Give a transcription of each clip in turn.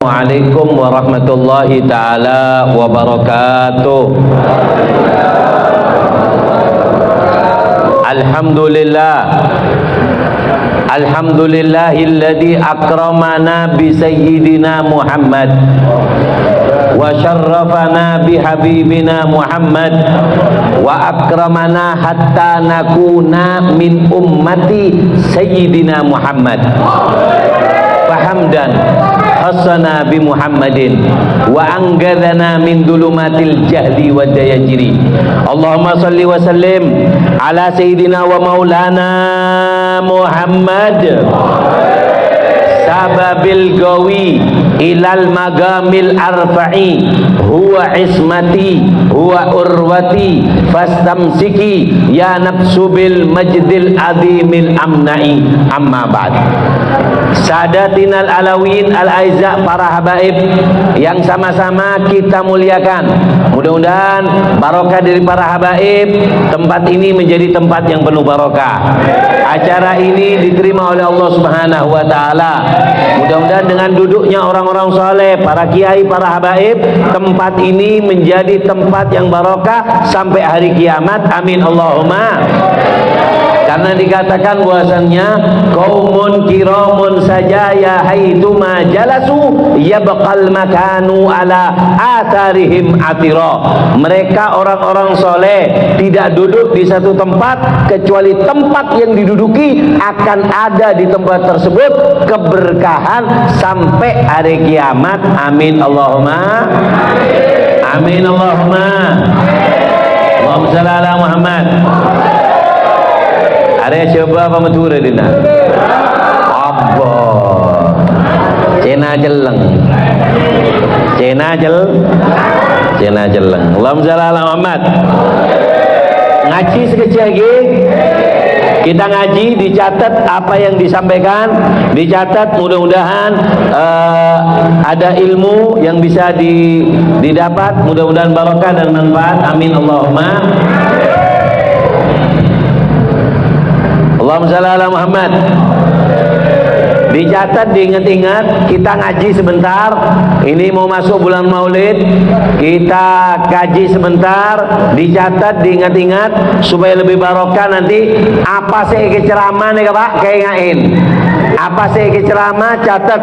Assalamualaikum warahmatullahi ta'ala wabarakatuh. Alhamdulillah, alhamdulillahilladzi akramana bi sayyidina Muhammad wa syarrafana bi habibina Muhammad wa akramana hatta nakuna min ummati sayyidina Muhammad. Fahamdan hassana bi Muhammadin wa anggadana min dulumatil jahli wa dayajiri. Allahumma salli wa sallim ala sayyidina wa maulana Muhammad sababil gawi ilal magamil arfa'i huwa ismati huwa urwati fastamsiki ya nafsu bil majdil azimil amna'i. Amma ba'd. Sadatinal alawin al-aiza, para habaib yang sama-sama kita muliakan, mudah-mudahan barokah dari para habaib tempat ini menjadi tempat yang penuh barokah. Acara ini diterima oleh Allah Subhanahu wa taala. Mudah-mudahan dengan duduknya orang-orang soleh, para kiai, para habaib, tempat ini menjadi tempat yang barokah sampai hari kiamat. Amin Allahumma. Karena dikatakan bahwasannya qaumun kiramun saja ya haituma jalasu yabqal makanu ala atharihim atira. Mereka orang-orang soleh tidak duduk di satu tempat kecuali tempat yang diduduki akan ada di tempat tersebut keberkahan sampai hari kiamat. Amin Allahumma. Amin Allahumma. Allahumma shalli ala Muhammad. Ada coba apa matura dina? Apa? Cina jeleng. Cina jeleng. Allahumma shalli ala Muhammad. Ngaji sekecil lagi. Kita ngaji, dicatat apa yang disampaikan, dicatat, mudah-mudahan ada ilmu yang bisa didapat, mudah-mudahan barokah dan manfaat. Amin Allahumma. Allahumma shalli ala Muhammad. Dicatat, diingat-ingat, kita ngaji sebentar. Ini mau masuk bulan Maulid, kita kaji sebentar, dicatat, diingat-ingat supaya lebih barokah. Nanti apa sih ceramah nih Pak? Kayak ngain. Apa sih ceramah, catat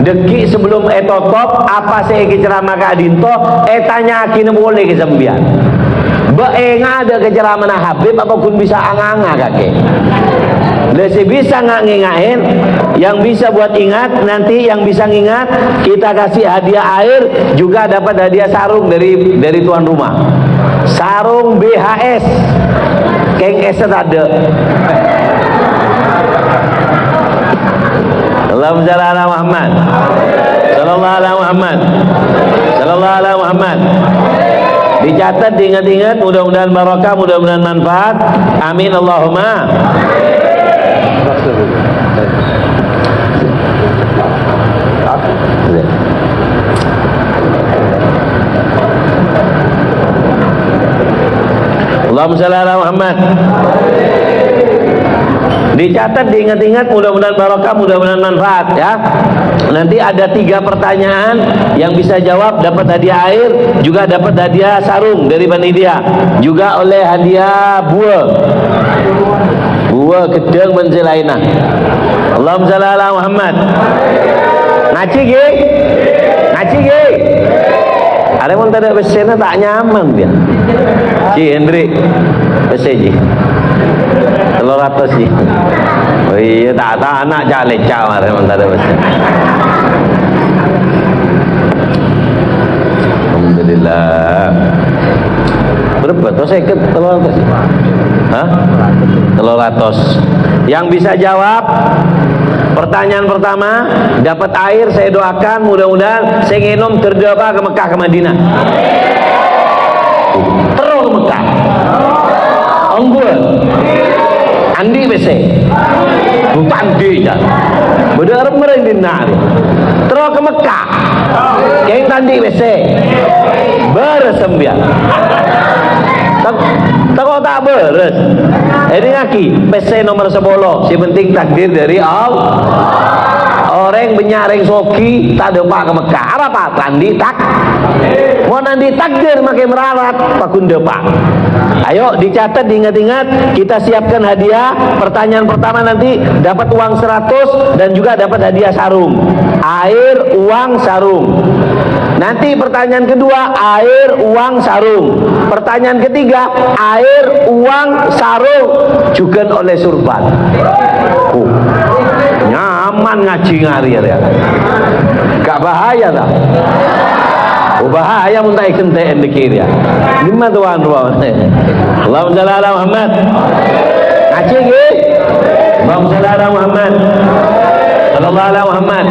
deki sebelum etotop. Apa sih ceramah Kak Adinto? Tanya kini boleh ke Zambian. Beenga ada keceraman Habib apapun bisa anganga kakek. Lesi bisa nggak ngingain, yang bisa buat ingat nanti, yang bisa ngingat kita kasih hadiah air, juga dapat hadiah sarung dari tuan rumah. Sarung BHS, keng es ada. Allahumma shalli ala Muhammad. Sallallahu ala Muhammad. Sallallahu ala Muhammad. Dicatat, diingat-ingat, mudah-mudahan barokah, mudah-mudahan manfaat. Amin Allahumma. Allahumma shalli ala Muhammad. Dicatat, diingat-ingat, mudah-mudahan barokah, mudah-mudahan manfaat ya. Nanti ada 3 pertanyaan, yang bisa jawab dapat hadiah air, juga dapat hadiah sarung dari panitia, juga oleh hadiah buah gedeng menjelaina. Allahumma shalli ala Muhammad. Ngaji ge? Ngaji ge? Ada yang tak ada besena tak nyaman dia. Si Hendrik beseji. 300 sih. Oh iya, tak anak jale caw memang tak ada besen. Alhamdulillah. Berapa tuh saya ke 300 sih? Hah? 300. Yang bisa jawab pertanyaan pertama dapat air, saya doakan mudah-mudahan saya nginom terdoa ke Mekah ke Madinah. Terus ke Mekah. Unggul. Andi bese. Bupandi jan. Bener mereng dinari. Terus ke Mekah. Keng tandi bese. Bersembian. Tak tak beres. Ini ngaki PC nomor 10. Si penting takdir dari Allah. Orang benyaring soki tak depak ke Mekah. Apa tandi tak? Mau nanti takdir makai merarat pakun depak. Ayo dicatat, diingat-ingat. Kita siapkan hadiah. Pertanyaan pertama nanti dapat uang 100 dan juga dapat hadiah sarung. Air, uang, sarung. Nanti pertanyaan kedua, air, uang, sarung. Pertanyaan ketiga, air, uang, sarung juga oleh surban. Nyaman ngaji ngari ya. Gak bahaya tak? Bahaya muntai kentean dikir ya. Lima tuan ruang. Allahumma shalli ala Muhammad. Ngaji ke? Allahumma shalli ala Muhammad. Sallallahu alaihi Muhammad.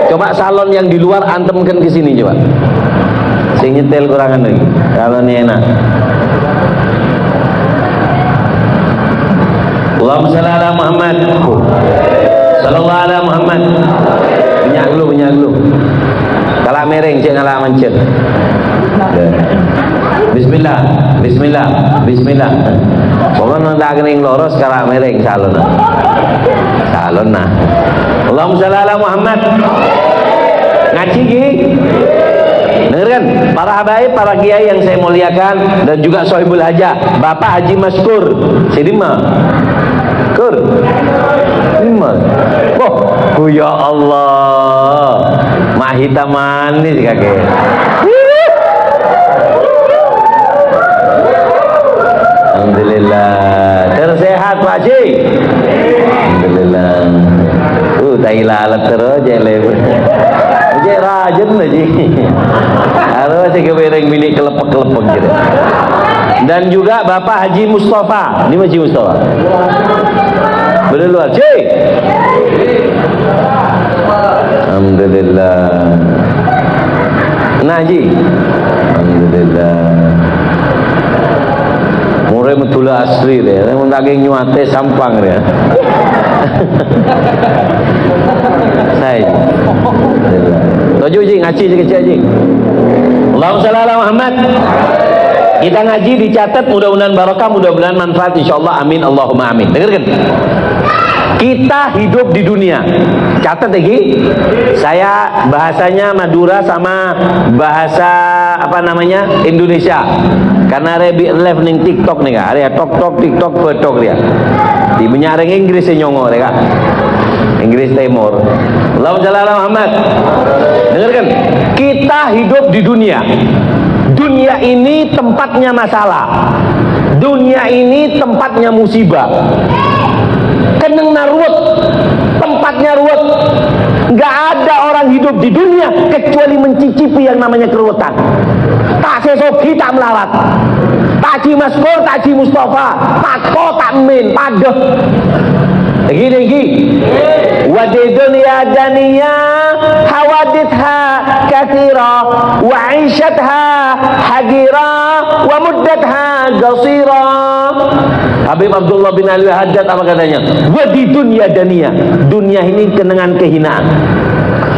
Coba salon yang di luar antemkan ke sini coba. Sing nyetel kurangan lagi. Kalau ini enak. Allahumma shalli ala Muhammad. Sallallahu alaihi Muhammad. Minyak dulu. Kalau mereng cek ngalah mencet. Bismillah. Pokoknya nak kening loros kalau mereng salon nah. Allahumma shalli ala Muhammad. Ngaji ki. Dengarkan para habaib, para kiai yang saya muliakan dan juga Sohibul Hajah, Bapak Haji Maskur Sidima Kur Lima. Oh ya Allah, mahita manis kakek. Alhamdulillah tersehat Pak Haji. Alhamdulillah. Tai lalat terus je lebar. Je rajin aja. Harus si kebereng bini kelepek-kelepek gitu. Dan juga Bapak Haji Mustafa. Ini Haji Mustafa. Berluar, cik. Alhamdulillah. Nah, Haji. Alhamdulillah. Murai metula asli dia. Yang daging nyuate sampang dia. Saya. Tujuh je ngaji kecil je. Allahumma shalli ala Muhammad. Kita ngaji dicatat, mudah-mudahan barakah, mudah-mudahan manfaat insyaallah. Amin Allahumma amin. Dengarkan. Kita hidup di dunia. Catat lagi. Saya bahasanya Madura sama bahasa apa namanya? Indonesia. Karena live ning TikTok nih kak. Ada TikTok fotok dia. Di menyaring Inggris nyongo deh kak. Inggris Timur. Allahumma shalli ala Muhammad. Dengarkan. Kita hidup di dunia. Dunia ini tempatnya masalah. Dunia ini tempatnya musibah. Keneng naruat, tempatnya ruwet. Gak ada orang hidup di dunia kecuali mencicipi yang namanya keruwetan. Tak sesogi tak melarat. Tak Haji Maskur, tak Haji Mustafa, tak ko tak min, padeh. Lagi. Wadi dunia dania hawaditha kathira wa aishatha hagira wa muddatha qasira. Habib Abdullah bin Ali Haddad apa katanya? Wadi dunia dania. Dunia ini kenangan kehinaan.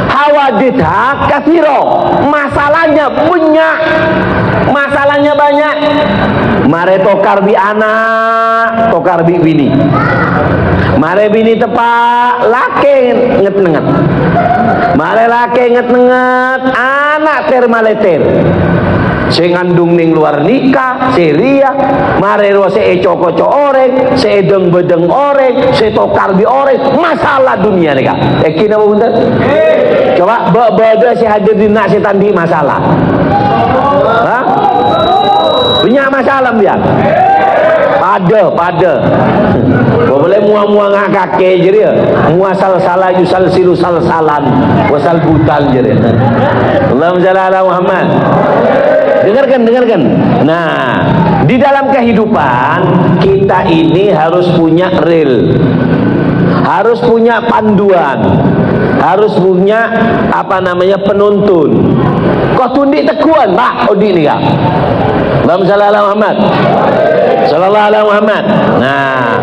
Hawaditha kathira. Masalahnya banyak. Mare tokar bi anak, tokar bi bini. Mare bini tepak laki nget-nget. Mare laki nget-nget, anak termaleter. Sing ngandung ning luar nikah, Syria, mare ro se coko-coko orek, se edeng-bedeng orek, se tokar bi orek, masalah dunia nih Kak. Yakin apa punten? Coba bada si hadir di nak si tandi masalah. Hah? Punya masalah dia. Pada. Boleh muang-muang kakek je dia. Muasal salah yusal silu salsalan, wasal butal je dia. Allahumma shalli ala Muhammad. Dengarkan. Nah, di dalam kehidupan kita ini harus punya rel. Harus punya panduan. Harus punya apa namanya penuntun. Kau tundik tekuan, Pak Odi ni Kak. Allahumma shalli ala Muhammad. Sallallahu alaihi Muhammad. Nah,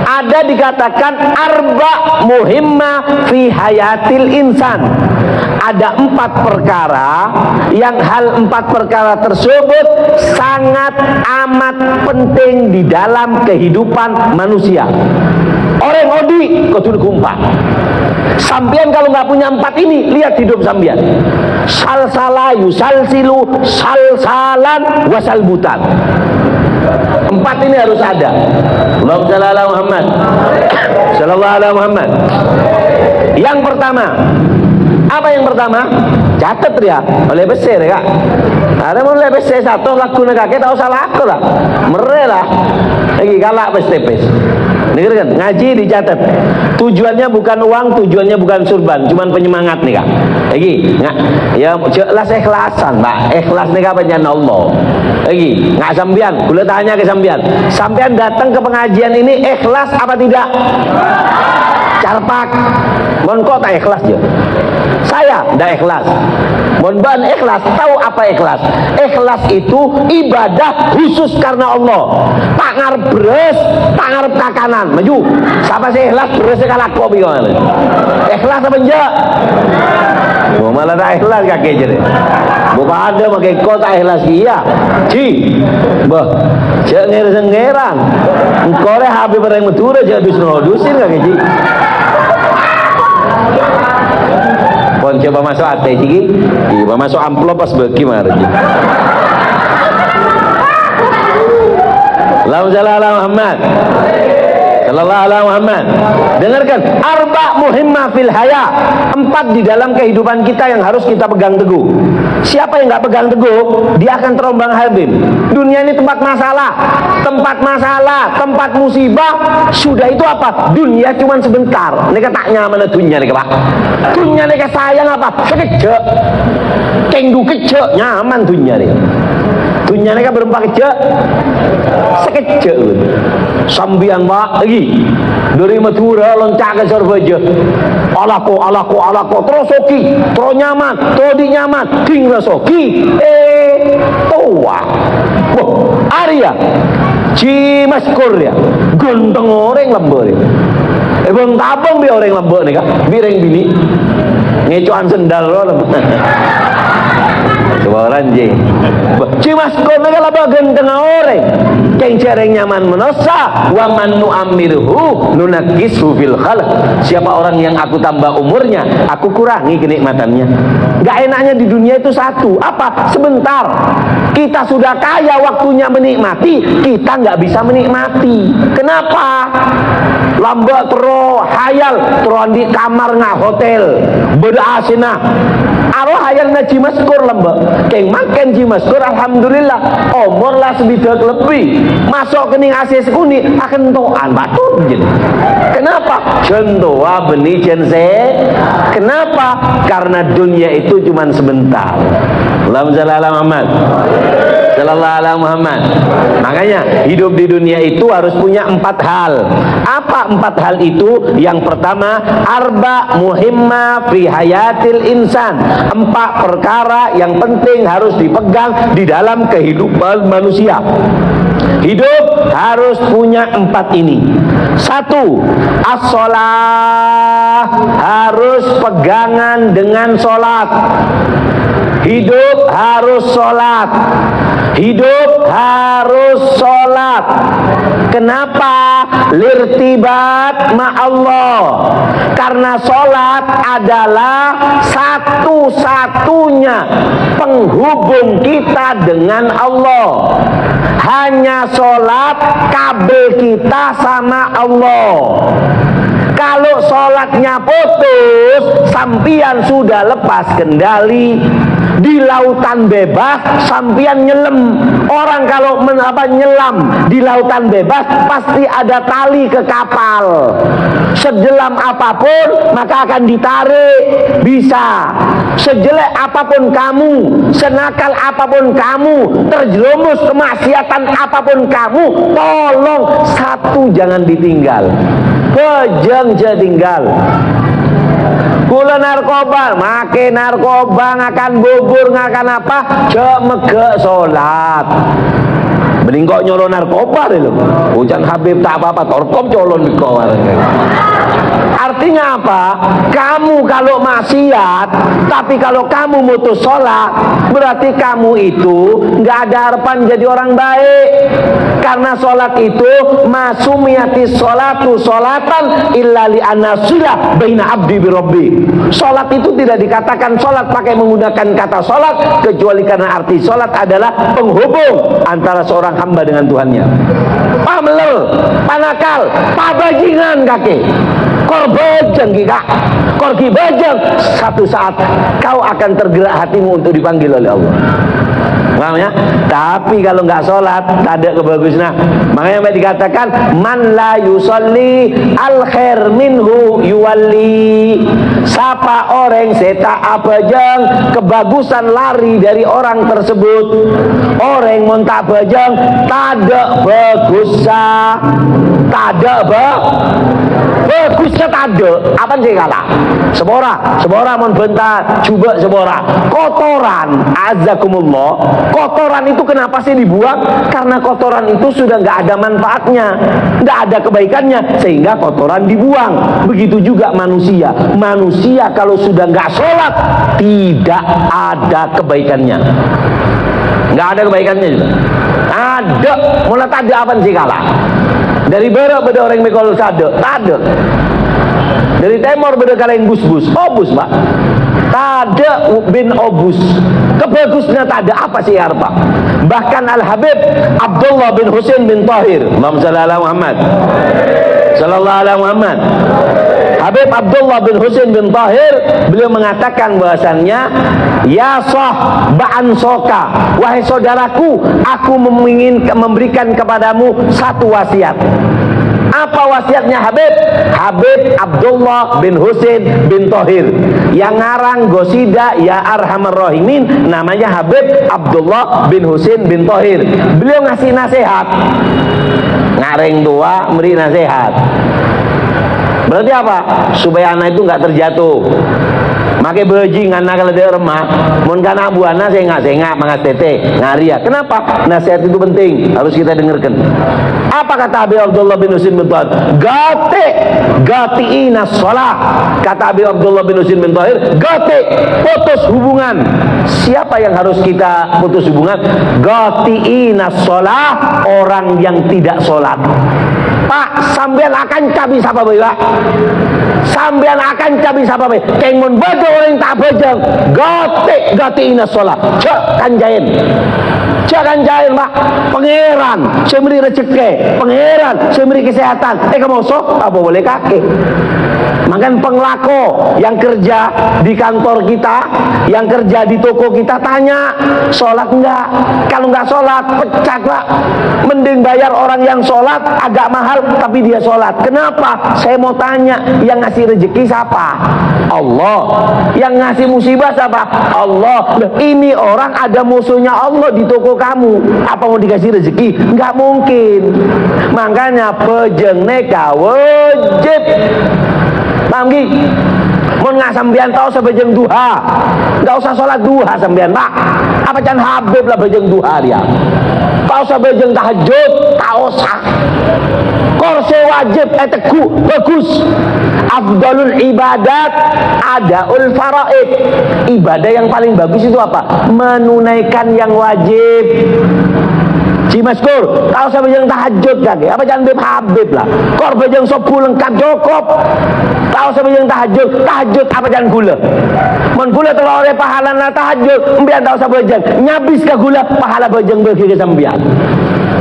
ada dikatakan arba muhimmah fi hayatil insan. Ada 4 perkara yang hal 4 perkara tersebut sangat amat penting di dalam kehidupan manusia. Orang odi kau tunduk kumpak. Sampean kalau nggak punya 4 ini, lihat hidup sampean. Salsala yusalsilu salsalan wasalbutan. 4 ini harus ada. Allahumma shalli ala Muhammad. Sallallahu alaihi Muhammad. Yang pertama, apa yang pertama? Catat ya, oleh besar ya kak. Ada mulai besar satu lagu negara tahu salah aku lah, merelah. Lagi galak pes-tepes. Dengar kan? Ngaji dicatat. Tujuannya bukan uang, tujuannya bukan surban, cuman penyemangat nih kak. Lagi, nggak? Ya jelas ikhlasan, pak. Ikhlas nih kak penjana Allah. Lagi, nggak sambian. Boleh tanya ke sambian. Sambian datang ke pengajian ini ikhlas apa tidak? Carpak. Mon kok tak ikhlas je? Saya tidak ikhlas. Mon ban ikhlas. Tahu apa ikhlas? Ikhlas itu ibadah khusus karena Allah. Tak ngarep beres, tak ngarep kakanan. Maju. Siapa sih ikhlas beresnya kalah kopi kau? Ikhlas apa enggak? Oh, malah tak ikhlas kakek je. Bukan ada pakai kau tak ikhlas iya. Ci. Bah. Cek ngeran. Engkau le habis barang metura je dus-dusin kakek ci. Pon coba masuk ate ciki, coba masuk amplop pas bagi marah. Allahumma shalli ala Muhammad. Sallallahu alaihi Muhammad. Dengarkan, arba muhimmah fil haya. 4 di dalam kehidupan kita yang harus kita pegang teguh. Siapa yang nggak pegang teguh, dia akan terombang-ambing. Dunia ini tempat masalah, tempat musibah. Sudah itu apa? Dunia cuma sebentar. Nika tak nyaman dunia nika pak. Dunia nika sayang apa? Sekejap. Kengdu kejap nyaman dunia nika. Dunia nika berempat kejap. Sekejap. Sambian pak lagi dari Madura loncat ke Surabaya. Alako terus oki, terus nyaman, terus di nyaman, ding rasoki. Tua. Wah, Arya. Cimas Korea. Ganteng orang lembur. Bang tabang bi orang lembur nih kak. Bireng bini. Ngecuan sendal lo lembur. Coba orang je. Cimas Korea lah ganteng orang. Keng cereng nyaman menosa wa man nu'ammirhu nunakisu fil khalq. Siapa orang yang aku tambah umurnya, aku kurangi kenikmatannya. Gak enaknya di dunia itu satu, apa? Sebentar. Kita sudah kaya waktunya menikmati, kita nggak bisa menikmati. Kenapa? Lambat terus hayal terus di kamar ngah hotel beda asinah. Aro hayal na cimaskur lambat. Keng makan cimaskur alhamdulillah. Umur lah sebidak lebih. Masuk kening asis kuni akan toan batut jadi. Kenapa? Contoh benih jense. Kenapa? Karena dunia itu cuma sebentar. Allahumma shalli ala Muhammad. Sallallahu alaihi Muhammad. Makanya hidup di dunia itu harus punya 4 hal. Apa 4 hal itu? Yang pertama, arba muhimma fi hayatil insan. 4 perkara yang penting harus dipegang di dalam kehidupan manusia. Hidup harus punya 4 ini. 1, as-sholah, harus pegangan dengan sholat. Hidup harus sholat. Hidup harus sholat. Kenapa? Lirtibat ma'allah. Karena sholat adalah satu-satunya penghubung kita dengan Allah. Hanya sholat kabel kita sama Allah. Kalau sholatnya putus, sampian sudah lepas kendali. Di lautan bebas, sampian nyelam. Orang kalau nyelam di lautan bebas, pasti ada tali ke kapal. Sejelam apapun, maka akan ditarik. Bisa. Sejelek apapun kamu, senakal apapun kamu, terjerumus kemaksiatan apapun kamu, tolong satu jangan ditinggal. Jangan tinggal. Kula narkoba, make narkoba ngakan bubur ngakan apa? Cek mege salat. Mending kok nyolong narkoba deh lo. Hujan Habib tak apa-apa, torkom colon di kau. Artinya apa? Kamu kalau maksiat, tapi kalau kamu mutus sholat, berarti kamu itu nggak ada harapan jadi orang baik. Karena sholat itu masumiyati sholatu sholatan illa li anasilah baina abdi birobbi. Sholat itu tidak dikatakan sholat pakai menggunakan kata sholat, kecuali karena arti sholat adalah penghubung antara seorang hamba dengan Tuhannya. Pamlel, panakal, pabajingan kaki, korbajeng gika, korgi bajeng. Satu saat kau akan tergerak hatimu untuk dipanggil oleh Allah. Paham ya? Tapi kalau nggak sholat, tak ada kebagusnya. Makanya yang dikatakan man la yusolli al khair minhu yuwalli. Siapa orang seta abajang, kebagusan lari dari orang tersebut. Orang montak bajang tak bagusnya, tak bagusnya tak ada. Apa sih kata? Sebora mon bentar, coba sebora. Kotoran, azakumullah. Kotoran itu kenapa sih dibuang? Karena kotoran itu sudah nggak ada manfaatnya, nggak ada kebaikannya, sehingga kotoran dibuang. Begitu juga manusia. Manusia kalau sudah nggak sholat, tidak ada kebaikannya. Nggak ada kebaikannya juga. Ada, mulai tak ada apa sih kalah. Dari barat beda orang mikol sade, tak ada. Dari timur beda kalian bus-bus, obus pak. Tada bin obus. Kebagusnya tak ada apa sih harpa. Bahkan Al-Habib Abdullah bin Husain bin Tahir, Allahumma shalli ala Muhammad, sallallahu alaihi Muhammad. Habib Abdullah bin Husain bin Tahir, beliau mengatakan bahwasannya, ya sah ba'an soka, wahai saudaraku, aku memberikan kepadamu satu wasiat. Apa wasiatnya Habib? Habib Abdullah bin Husain bin Tahir, yang ngarang Gosida Ya Arhamar Rahimin, namanya Habib Abdullah bin Husain bin Tahir. Beliau ngasih nasihat, ngareng tua beri nasihat. Berarti apa? Supaya anak itu nggak terjatuh. Make bejing anak kalau dia remah, mun kana buana saya nggak mangas tete ngaria. Kenapa? Nasihat itu penting, harus kita dengarkan. Apa kata Habib Abdullah bin Husain bin Tahir? Gatiina sholat. Kata Habib Abdullah bin Husain bin Tahir, putus hubungan. Siapa yang harus kita putus hubungan? Gatiina sholat, orang yang tidak sholat. Pak, sampean akan cabi sapa bae, Pak. Sampean akan cabi sapa bae. Keng mun bado orang tak bajang, gatiina sholat. Cak kanjain. Jangan jahil Pak. Pangeran saya beri rezeki, pangeran saya beri kesehatan. Kamu sok apa boleh kaki. Makan penglako yang kerja di kantor kita, yang kerja di toko kita, tanya sholat enggak? Kalau enggak sholat pecat Pak. Mending bayar orang yang sholat agak mahal tapi dia sholat. Kenapa? Saya mau tanya, yang ngasih rezeki siapa? Allah. Yang ngasih musibah siapa? Allah. Ini orang ada musuhnya Allah di toko kamu, apa mau dikasih rezeki? Enggak mungkin. Makanya pejeng neka wajib. Paham gak? Mau nggak sambian tahu sebejeng duha, nggak usah sholat duha sambian Pak. Apa can Habib lah bejeng duha dia. Kau usah bejeng tahajud, tak usah. Korse wajib teku bagus. Afdalul ibadat adaul faraid. Ibadah yang paling bagus itu apa? Menunaikan yang wajib. Cimaskur, kau usah bejeng tahajud kaki. Apa jangan Habib lah. Kor bejeng sopu lengkap cukup. Kau usah bejeng tahajud. Tahajud apa jangan gula. Mon gula telah oleh pahala na tahajud. Mbian tak usah bejeng. Nyabis ke gula pahala bejeng bagi ke sambian.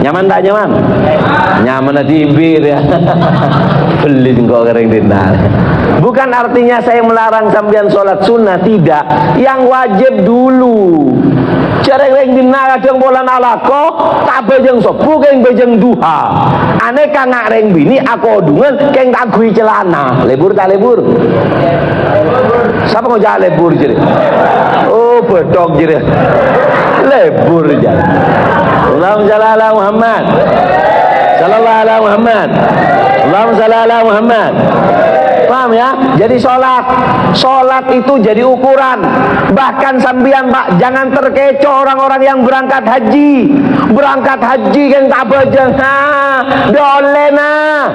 Nyaman tak nyaman? Nyaman na tibir ya. Pelit kau kering dinar. Bukan artinya saya melarang sambian sholat sunnah, tidak. Yang wajib dulu. Cereng dinar yang bolan alako, tak bejeng sopu keng bejeng duha. Aneka ngareng bini aku odungan keng tak gui celana. Lebur tak lebur? Siapa mau jalan lebur jadi? Oh bedok jadi. Lebur jadi. Allahumma shalli ala Muhammad. Sallallahu ala Muhammad. Allahumma shalli ala Muhammad. Paham ya? Jadi sholat itu jadi ukuran. Bahkan sambian Pak, jangan terkecoh orang-orang yang berangkat haji yang tak bejeng. Dolena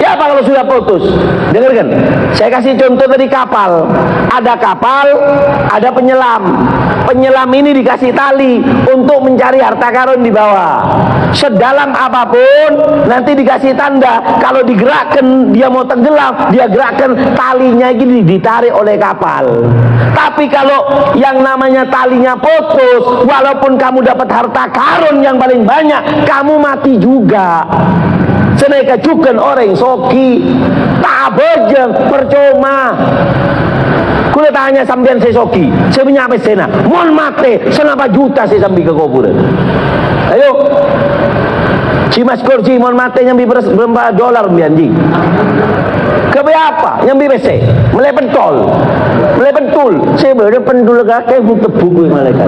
ya Kenapa kalau sudah putus? Dengarkan, saya kasih contoh tadi kapal. Ada kapal, ada penyelam. Penyelam ini dikasih tali untuk mencari harta karun di bawah. Sedalam apapun nanti dikasih tanda. Kalau digerakkan dia mau tenggelam, dia gerakkan talinya gini, ditarik oleh kapal. Tapi kalau yang namanya talinya putus, walaupun kamu dapat harta karun yang paling banyak, kamu mati juga. Seneka cukan orang soki tak bejeng percuma. Kula tanya sampean saya soki, saya punya apa sena? Mohon mate, senapa juta saya sambil ke kuburan. Ayo, Cimas kursi mohon mate nyambi berapa dolar bianji? Kebe apa? Nyambi BC, mulai pentol, saya baru pendul kakek untuk buku malaikat.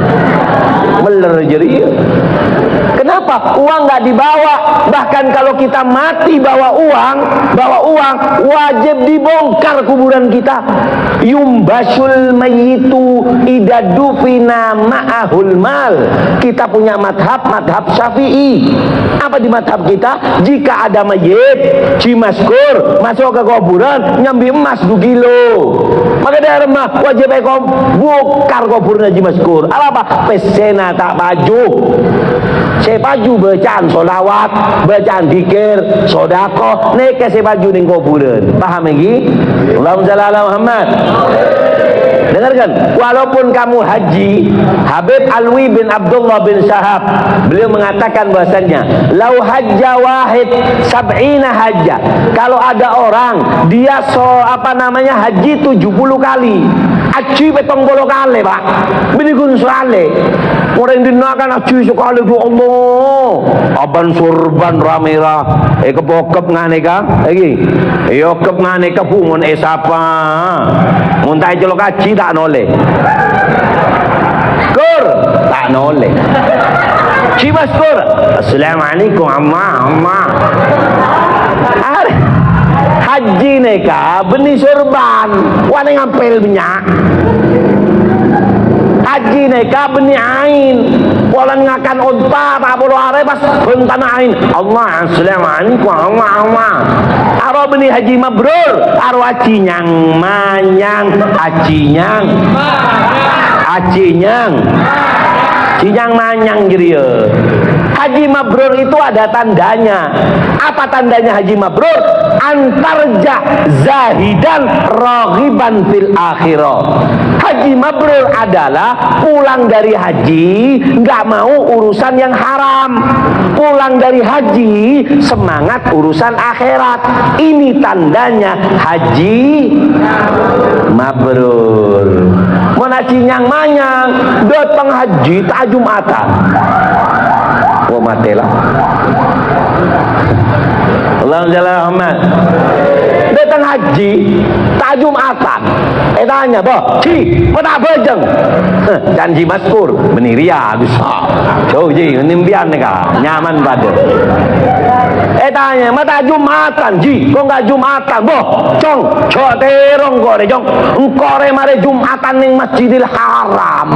Beler jadi. Kenapa? Uang nggak dibawa. Bahkan kalau kita mati bawa uang, wajib dibongkar kuburan kita. Yumbasul mayyitu idadufina ma'ahul mal. Kita punya madhab Syafi'i. Apa di madhab kita? Jika ada mayit, cimaskur masuk ke kuburan, nyambi emas 2 kilo. Maka dari rumah wajib bongkar kuburan cimaskur. Apa? Pesena tak baju. Saya baju bacaan solawat, bacaan dikir, sodako, neka saya baju ning kuburan. Paham lagi? Allahumma shalli ala Muhammad. Dengarkan, walaupun kamu haji, Habib Alwi bin Abdullah bin Syahab, beliau mengatakan bahasanya, lau hajja wahid sab'ina hajja. Kalau ada orang dia haji 70 kali. Haji petong bolo kali, Pak. Binigun sekali. Orang dinakan haji sekali tu Allah. Aban surban ramira. Kebokep ngane ka? Lagi. Yo kep ngane ka pungon esapa. Muntai celok haji tak noleh. Kur tak noleh. Cimas kur. Assalamualaikum amma. Haji neka benih sorban wana ngampel banyak. Haji neka benih ain walan ngakan unta tak perlu are pas bentan ain. Allah assalamualaikum Allah. Aro benih haji mabrur, aro haji nyang manyang, haji nyang cinyang manyang jadi. Haji mabrur itu ada tandanya. Apa tandanya haji mabrur? Antarja zahidan raghiban fil akhirah. Haji mabrur adalah pulang dari haji nggak mau urusan yang haram. Pulang dari haji semangat urusan akhirat. Ini tandanya haji mabrur. Mana cinyang manyang datang haji tak Jumatan. Oh matilah. Allahumma datang haji tak Jumatan. Tanya boh, kota bejeng. Janji maskur meniria bisa. Jauh ji nimbian neka nyaman pada. Tanya mata Jumatan ji, kok nggak Jumatan boh? Cong, coba terong kore jong. Engkore mare Jumatan ning Masjidil Haram.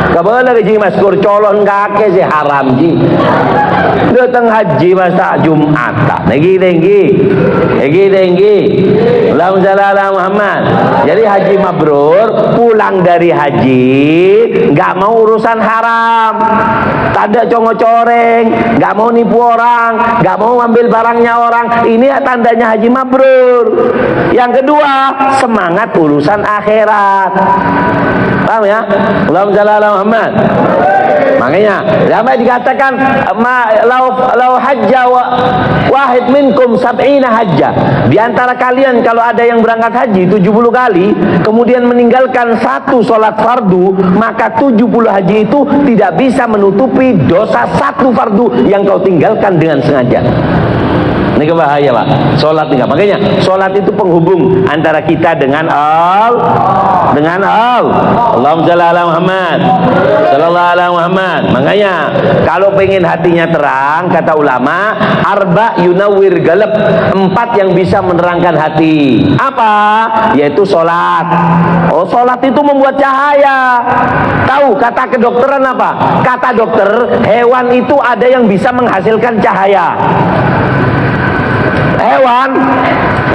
Kabar ji maskur colon kake si haram ji. Datang haji masa Jumatan. Lagi tinggi. Allahumma Muhammad. Jadi haji mabrur pulang dari haji nggak mau urusan haram, tak ada congo-coreng, nggak mau nipu orang, nggak mau ambil barangnya orang. Ini tandanya haji mabrur. Yang kedua, semangat urusan akhirat. Paham ya? Allahumma Muhammad. Makanya sampai dikatakan lau hajja wahid minkum sab'ina hajja. Di antara kalian kalau ada yang berangkat haji 70 kali kemudian meninggalkan 1 sholat fardu, maka 70 haji itu tidak bisa menutupi dosa 1 fardu yang kau tinggalkan dengan sengaja. Ini bahaya Pak, sholat enggak. Makanya sholat itu penghubung antara kita dengan Allah. Allahumma shalli ala Muhammad, sallallahu alaihi Muhammad. Makanya kalau pengen hatinya terang, kata ulama, arba yunawwir galab, 4 yang bisa menerangkan hati. Apa? Yaitu sholat. Oh, sholat itu membuat cahaya. Tahu kata kedokteran apa? Kata dokter, hewan itu ada yang bisa menghasilkan cahaya. hewan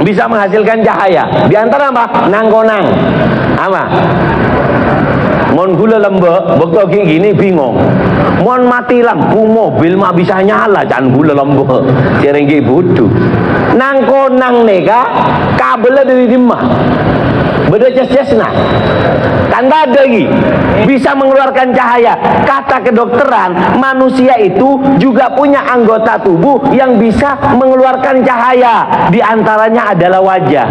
bisa menghasilkan cahaya. Di antara apa? Nangkonang. Apa? Mon gula lembek, bekto gini bingung. Mon mati lampu mobil mah bisa nyala, jangan gula lembek. Cerengge bodoh. Nangkonang nega kabelnya dari dimah. Beda ces-cesna. Kan ada lagi bisa mengeluarkan cahaya. Kata kedokteran, manusia itu juga punya anggota tubuh yang bisa mengeluarkan cahaya. Di antaranya adalah wajah.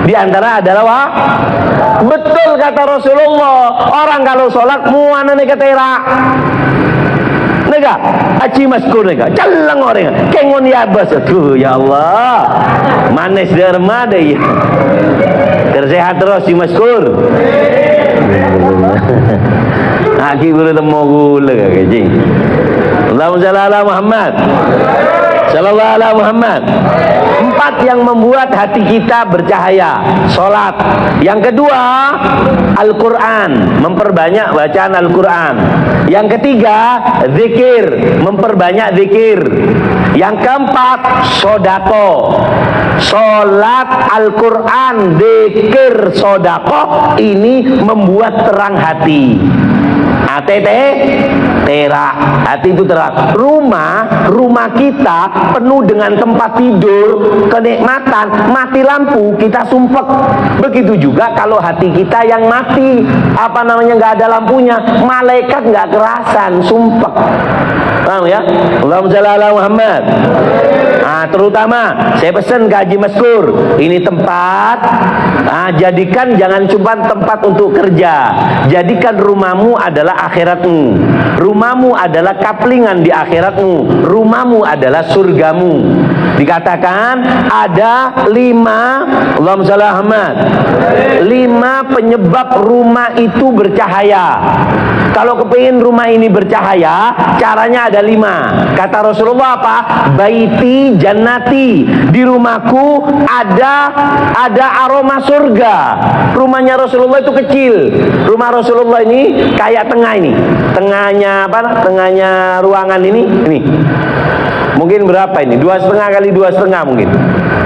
Di antara adalah betul kata Rasulullah, orang kalau sholat muana nega terak nega aci maskur nega calang orang kengon ya bas. Aduh ya Allah, manis derma deh. Tersehat terus si maskur. Aki guru temu gula kaji. Allahumma shalli ala Muhammad. Sallallahu alaihi Muhammad. 4 yang membuat hati kita bercahaya. Salat. Yang kedua, Al-Quran, memperbanyak bacaan Al-Quran. Yang ketiga, zikir, memperbanyak zikir. Yang keempat, sodako. Salat, Al-Quran, zikir, sodako, ini membuat terang hati. ATT terak, hati itu terang. Rumah kita penuh dengan tempat tidur, kenikmatan, mati lampu kita sumpek. Begitu juga kalau hati kita yang mati, apa namanya, nggak ada lampunya, malaikat nggak kerasan, sumpek. Paham ya? Allahumma shalli ala Muhammad. Nah, terutama saya pesan ke Haji Maskur, ini tempat, jadikan jangan cuma tempat untuk kerja, jadikan rumahmu adalah akhiratmu, rumahmu adalah kaplingan di akhiratmu, rumahmu adalah surgamu. Dikatakan ada 5, Allahumma shalli ala Muhammad, 5 penyebab rumah itu bercahaya. Kalau kepingin rumah ini bercahaya, caranya ada 5. Kata Rasulullah apa? Baiti jannati, di rumahku ada aroma surga. Rumahnya Rasulullah itu kecil. Rumah Rasulullah ini kayak tengah ini. Tengahnya apa? Tengahnya ruangan ini. Mungkin berapa ini? 2,5 kali 2,5 mungkin.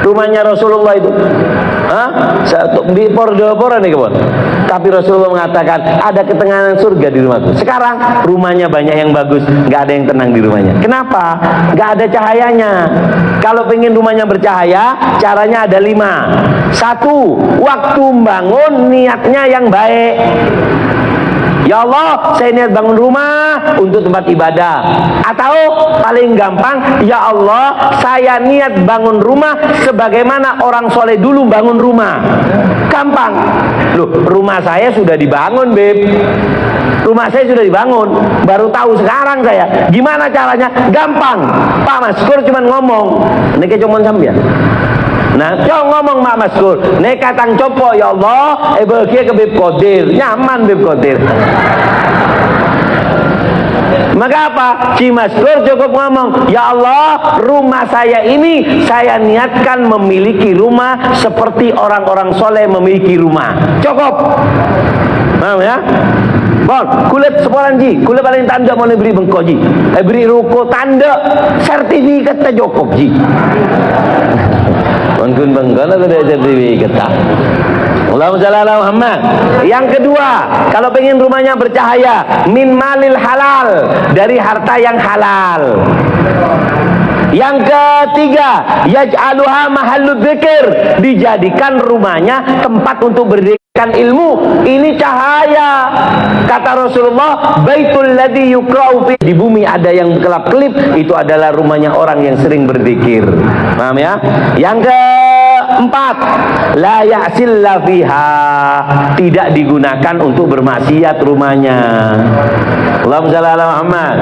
Rumahnya Rasulullah itu. Di pordopora nih kawan. Tapi Rasulullah mengatakan ada ketenangan surga di rumahku. Sekarang rumahnya banyak yang bagus, nggak ada yang tenang di rumahnya. Kenapa? Nggak ada cahayanya. Kalau pengen rumahnya bercahaya, caranya ada 5. 1, waktu bangun niatnya yang baik. Ya Allah, saya niat bangun rumah untuk tempat ibadah. Atau paling gampang, ya Allah, saya niat bangun rumah sebagaimana orang soleh dulu bangun rumah. Gampang. Loh, rumah saya sudah dibangun, Beb. Rumah saya sudah dibangun, baru tahu sekarang saya. Gimana caranya? Gampang. Pak Maskur cuma ngomong, ini cuma sambil. Nah, coba ngomong Mak Maskur, nek katang copo ya Allah, bagi ke Beb Qadir, nyaman Beb Qadir. Maka apa? Ci Maskur cukup ngomong, ya Allah, rumah saya ini saya niatkan memiliki rumah seperti orang-orang soleh memiliki rumah. Cukup. Paham ya? Bon, kulit sepolan ji, kulit paling tanda mau beri bengkok ji, beri ruko tanda, sertifikat cukup ji. Mungkin bengkok atau ada sertifikat tak? Allahumma shalli ala Muhammad. Yang kedua, kalau pengen rumahnya bercahaya, min malil halal, dari harta yang halal. Yang ketiga, yaj'aluha mahallud dzikir, dijadikan rumahnya tempat untuk berdirikan ilmu. Ini cahaya. Kata Rasulullah, baitul ladzi yuqra'u fi, di bumi ada yang kelap-kelip, itu adalah rumahnya orang yang sering berzikir. Paham ya? Yang keempat, la ya'silla fiha, tidak digunakan untuk bermaksiat rumahnya. Allahumma shalli ala Muhammad.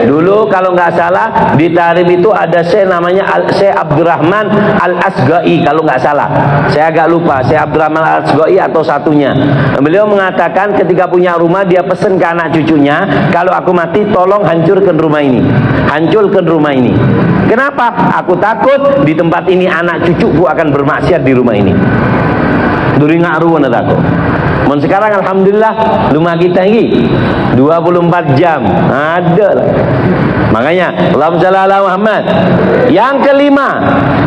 Dulu kalau nggak salah di Tarim itu ada Syekh namanya Syekh Abdurrahman Al-Asgai, kalau nggak salah. Saya agak lupa Syekh Abdurrahman Al-Asgai atau satunya. Beliau mengatakan ketika punya rumah dia pesen ke anak cucunya, kalau aku mati tolong hancurkan rumah ini. Hancurkan rumah ini. Kenapa? Aku takut di tempat ini anak cucuku akan bermaksiat di rumah ini. Duri ngaruh aku. Mun sekarang alhamdulillah rumah kita ini 24 jam ada lah. Makanya Allahumma shalli ala Muhammad. Yang kelima,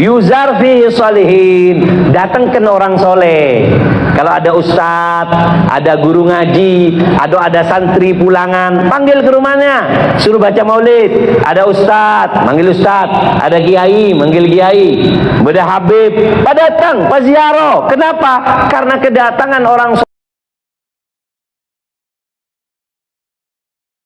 yuzar fihi sholihin, datangkan orang soleh. Kalau ada ustaz, ada guru ngaji, ada santri pulangan, panggil ke rumahnya, suruh baca maulid. Ada ustaz, manggil ustaz. Ada kiai, manggil kiai. Beda habib, pada datang, paziarah. Kenapa? Karena kedatangan orang